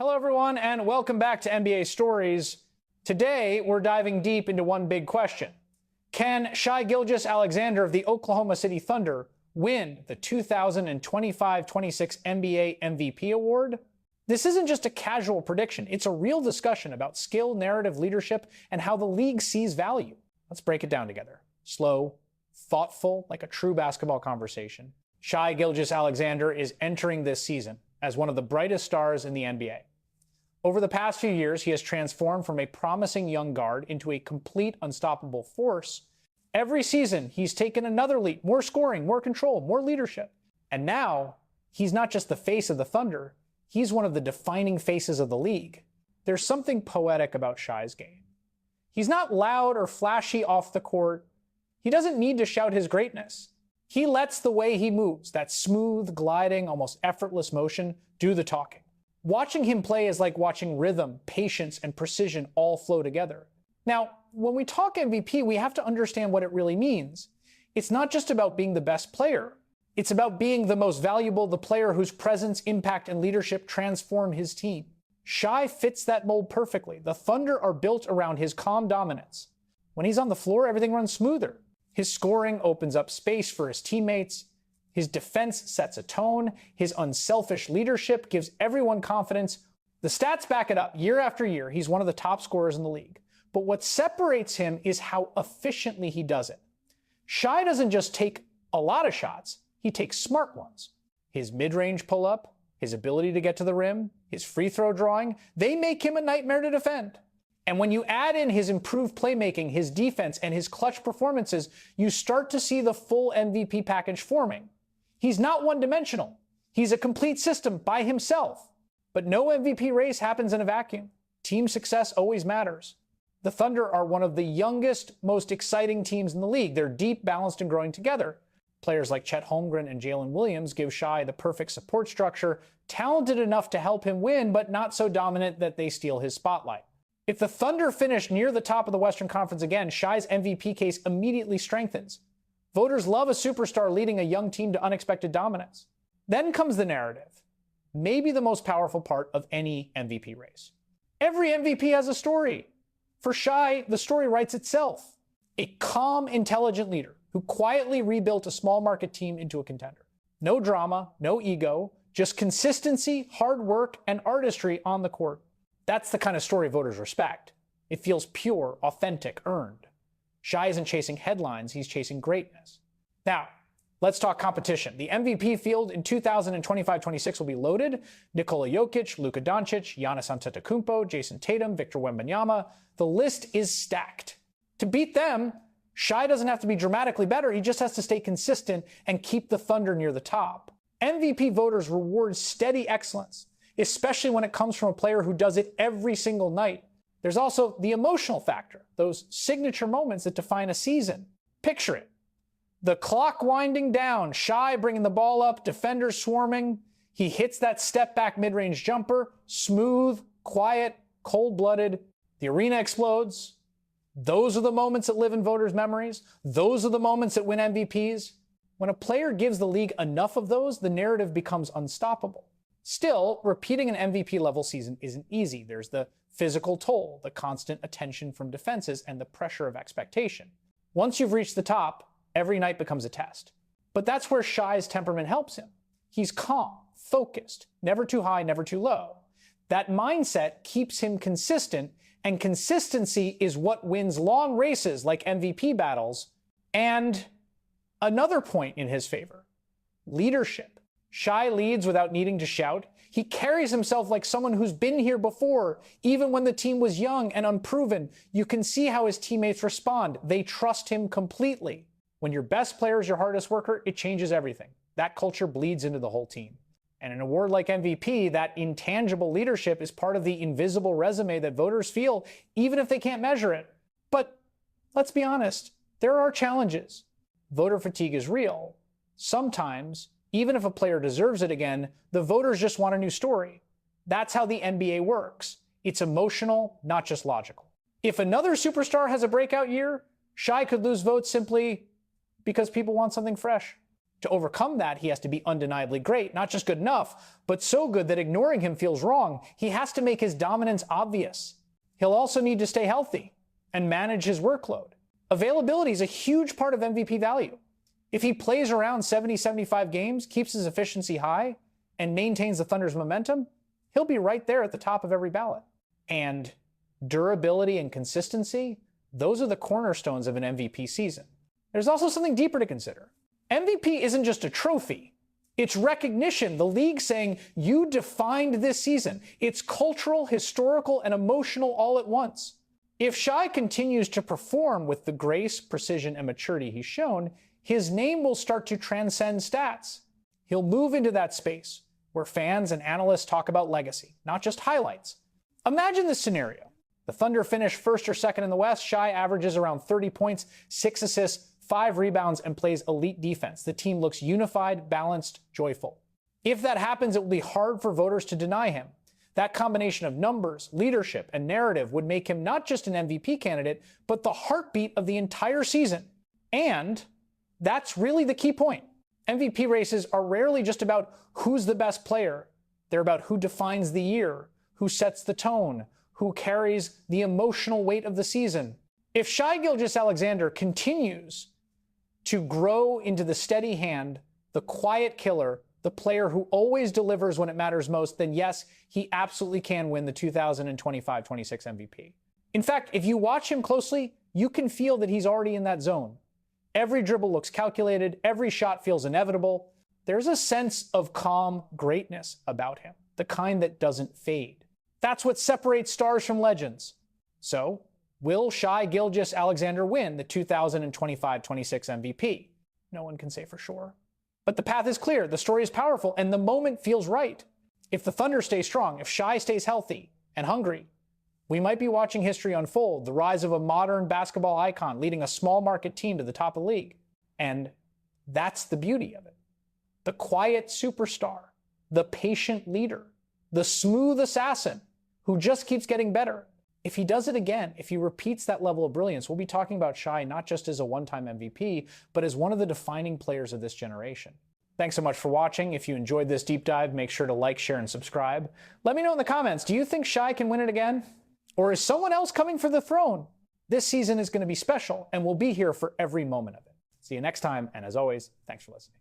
Hello, everyone, and welcome back to NBA Stories. Today, we're diving deep into one big question. Can Shai Gilgeous-Alexander of the Oklahoma City Thunder win the 2025-26 NBA MVP award? This isn't just a casual prediction. It's a real discussion about skill, narrative, leadership, and how the league sees value. Let's break it down together. Slow, thoughtful, like a true basketball conversation. Shai Gilgeous-Alexander is entering this season as one of the brightest stars in the NBA. Over the past few years, he has transformed from a promising young guard into a complete unstoppable force. Every season, he's taken another leap, more scoring, more control, more leadership. And now, he's not just the face of the Thunder, he's one of the defining faces of the league. There's something poetic about Shai's game. He's not loud or flashy off the court. He doesn't need to shout his greatness. He lets the way he moves, that smooth, gliding, almost effortless motion, do the talking. Watching him play is like watching rhythm, patience, and precision all flow together. Now, when we talk MVP, we have to understand what it really means. It's not just about being the best player. It's about being the most valuable, the player whose presence, impact, and leadership transform his team. Shai fits that mold perfectly. The Thunder are built around his calm dominance. When he's on the floor, everything runs smoother. His scoring opens up space for his teammates. His defense sets a tone. His unselfish leadership gives everyone confidence. The stats back it up. Year after year, he's one of the top scorers in the league. But what separates him is how efficiently he does it. Shai doesn't just take a lot of shots, he takes smart ones. His mid-range pull-up, his ability to get to the rim, his free throw drawing, they make him a nightmare to defend. And when you add in his improved playmaking, his defense, and his clutch performances, you start to see the full MVP package forming. He's not one-dimensional. He's a complete system by himself. But no MVP race happens in a vacuum. Team success always matters. The Thunder are one of the youngest, most exciting teams in the league. They're deep, balanced, and growing together. Players like Chet Holmgren and Jalen Williams give Shai the perfect support structure, talented enough to help him win, but not so dominant that they steal his spotlight. If the Thunder finish near the top of the Western Conference again, Shai's MVP case immediately strengthens. Voters love a superstar leading a young team to unexpected dominance. Then comes the narrative, maybe the most powerful part of any MVP race. Every MVP has a story. For Shai, the story writes itself. A calm, intelligent leader who quietly rebuilt a small market team into a contender. No drama, no ego, just consistency, hard work, and artistry on the court. That's the kind of story voters respect. It feels pure, authentic, earned. Shai isn't chasing headlines, he's chasing greatness. Now, let's talk competition. The MVP field in 2025-26 will be loaded. Nikola Jokic, Luka Doncic, Giannis Antetokounmpo, Jason Tatum, Victor Wembanyama. The list is stacked. To beat them, Shai doesn't have to be dramatically better, he just has to stay consistent and keep the Thunder near the top. MVP voters reward steady excellence, especially when it comes from a player who does it every single night. There's also the emotional factor, those signature moments that define a season. Picture it. The clock winding down, Shai bringing the ball up, defenders swarming. He hits that step-back mid-range jumper, smooth, quiet, cold-blooded. The arena explodes. Those are the moments that live in voters' memories. Those are the moments that win MVPs. When a player gives the league enough of those, the narrative becomes unstoppable. Still, repeating an MVP-level season isn't easy. There's the physical toll, the constant attention from defenses, and the pressure of expectation. Once you've reached the top, every night becomes a test. But that's where Shai's temperament helps him. He's calm, focused, never too high, never too low. That mindset keeps him consistent, and consistency is what wins long races like MVP battles. And another point in his favor, leadership. Shai leads without needing to shout. He carries himself like someone who's been here before, even when the team was young and unproven. You can see how his teammates respond. They trust him completely. When your best player is your hardest worker, it changes everything. That culture bleeds into the whole team. And an award like MVP, that intangible leadership is part of the invisible resume that voters feel, even if they can't measure it. But let's be honest, there are challenges. Voter fatigue is real. Sometimes, even if a player deserves it again, the voters just want a new story. That's how the NBA works. It's emotional, not just logical. If another superstar has a breakout year, Shai could lose votes simply because people want something fresh. To overcome that, he has to be undeniably great, not just good enough, but so good that ignoring him feels wrong. He has to make his dominance obvious. He'll also need to stay healthy and manage his workload. Availability is a huge part of MVP value. If he plays around 70-75 games, keeps his efficiency high, and maintains the Thunder's momentum, he'll be right there at the top of every ballot. And durability and consistency, those are the cornerstones of an MVP season. There's also something deeper to consider. MVP isn't just a trophy. It's recognition, the league saying, you defined this season. It's cultural, historical, and emotional all at once. If Shai continues to perform with the grace, precision, and maturity he's shown, his name will start to transcend stats. He'll move into that space where fans and analysts talk about legacy, not just highlights. Imagine this scenario. The Thunder finish first or second in the West. Shai averages around 30 points, 6 assists, 5 rebounds, and plays elite defense. The team looks unified, balanced, joyful. If that happens, it will be hard for voters to deny him. That combination of numbers, leadership, and narrative would make him not just an MVP candidate, but the heartbeat of the entire season. And that's really the key point. MVP races are rarely just about who's the best player. They're about who defines the year, who sets the tone, who carries the emotional weight of the season. If Shai Gilgeous-Alexander continues to grow into the steady hand, the quiet killer, the player who always delivers when it matters most, then yes, he absolutely can win the 2025-26 MVP. In fact, if you watch him closely, you can feel that he's already in that zone. Every dribble looks calculated, every shot feels inevitable. There's a sense of calm greatness about him, the kind that doesn't fade. That's what separates stars from legends. So, will Shai Gilgeous-Alexander win the 2025-26 MVP? No one can say for sure. But the path is clear, the story is powerful, and the moment feels right. If the Thunder stay strong, if Shai stays healthy and hungry, we might be watching history unfold, the rise of a modern basketball icon leading a small market team to the top of the league. And that's the beauty of it. The quiet superstar, the patient leader, the smooth assassin who just keeps getting better. If he does it again, if he repeats that level of brilliance, we'll be talking about Shai not just as a one-time MVP, but as one of the defining players of this generation. Thanks so much for watching. If you enjoyed this deep dive, make sure to like, share, and subscribe. Let me know in the comments, do you think Shai can win it again? Or is someone else coming for the throne? This season is going to be special, and we'll be here for every moment of it. See you next time, and as always, thanks for listening.